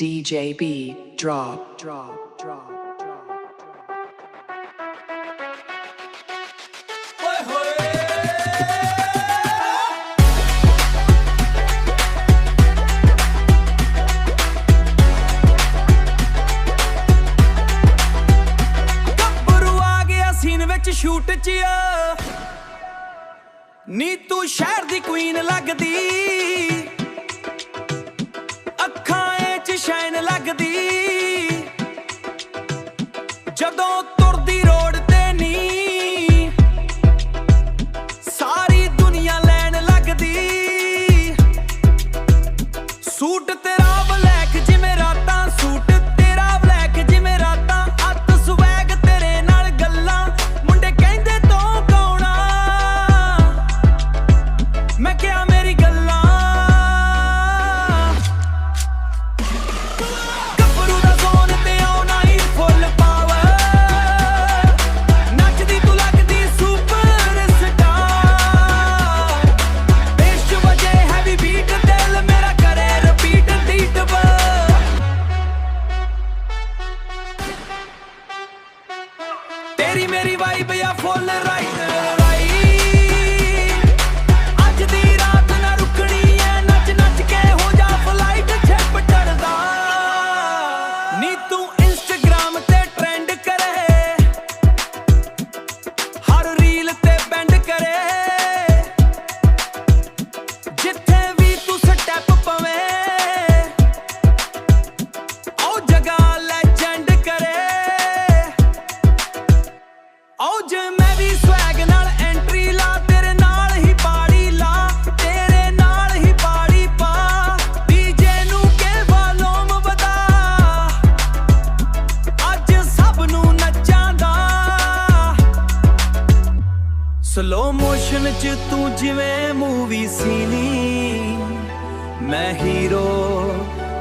DJ B, drop. Shoot ਚ ਆ ਨੀ ਤੂੰ ਸ਼ਹਿਰ ਦੀ ਕੁਈਨ ਲੱਗਦੀ, ਅੱਖਾਂ ਏ ਚ ਸ਼ਾਈਨ ਲੱਗਦੀ, ਜਦੋਂ ਤੁਰਦੀ ਰੋਡ ਤੇ ਨੀ ਸਾਰੀ ਦੁਨੀਆ ਲੈਣ ਲੱਗਦੀ। ਸੂਟ ਤੇਰਾ ਬਲੈਕ ਜਿਵੇਂ ਰਾਤਾਂ, ਸੂਟ ਤੇਰਾ ਬਲੈਕ ਜਿਵੇਂ ਰਾਤਾਂ, ਅੱਤ ਸਵੈਗ ਤੇਰੇ ਨਾਲ ਗੱਲਾਂ, ਕਹਿੰਦੇ ਤੂੰ ਕੌਣ ਆ, ਮੈਂ ਕਿਹਾ ਮੇਰੀ ਗੱਲਾਂ। ਗੱਭਰੂ ਦਾ ਜ਼ੋਨ ਤੇ ਆਉਣਾ ਹੀ ਫੁੱਲ ਪਾਵਰ, ਨੱਚਦੀ ਤੂੰ ਲੱਗਦੀ ਸੁਪਰ ਸਟਾਰ, ਬੇਸ ਚ ਵਜੇ ਹੈਵੀ ਬੀਟ, ਦਿਲ ਮੇਰਾ ਕਰੇ ਰਿਪੀਟ ਡੀਟ ਵਾ। ਤੇਰੀ ਮੇਰੀ ਵਾਈਬ ਆ ਫੁੱਲ ਰਾਈਟ ਰਾਈਟ, ਅੱਜ ਦੀ ਰਾਤ ਨਾ ਰੁਕਣੀ ਐ, ਨੱਚ ਨੱਚ ਕੇ ਹੋ ਜਾ ਫਲਾਈਟ ਛਿਪ ਚੜਦਾ। ਨੀ ਤੂੰ ਇੰਸਟਾਗ੍ਰਾਮ ਤੇ ਟ੍ਰੈਂਡ ਕਰੇ, ਹਰ ਰੀਲ ਤੇ ਬੈਂਡ ਕਰੇ, ਜਿੱਥੇ ਵੀ ਤੂੰ ਸਟੈਪ ਪਵੇਂ ਉਹ ਜਗ੍ਹਾ ਲੈਜੈਂਡ ਕਰੇ। ਆਓ ਜੇ ਮੈਂ ਵੀ ਸਵੈਗ ਨਾਲ ਐਂਟਰੀ ਲਾ, ਤੇਰੇ ਨਾਲ ਹੀ ਪਾੜੀ ਲਾ, ਤੇਰੇ ਨਾਲ ਹੀ ਪਾੜੀ ਪਾ, ਡੀਜੇ ਨੂੰ ਕੇ ਵਾਲੋਮ ਵਧਾ, ਅੱਜ ਸਭ ਨੂੰ ਨੱਚਾਂ ਦਾ। ਸਲੋ ਮੋਸ਼ਨ ਚ ਤੂੰ ਜਿਵੇਂ ਮੂਵੀ ਸੀਨੀ, ਮੈਂ ਹੀਰੋ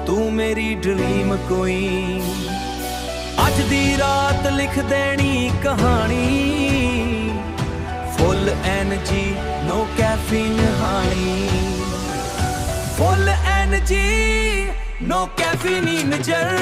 ਤੂੰ ਮੇਰੀ ਡ੍ਰੀਮ ਕੁਈਨ, ਅੱਜ ਦੀ ਰਾਤ ਲਿਖ ਦੇਣੀ ਕਹਾਣੀ, ਫੁੱਲ ਐਨਰਜੀ ਨੋ ਕੈਫੀਨ ਹਾਣੀ, ਫੁੱਲ ਐਨਰਜੀ ਨੋ ਕੈਫੀਨ ਜਰ।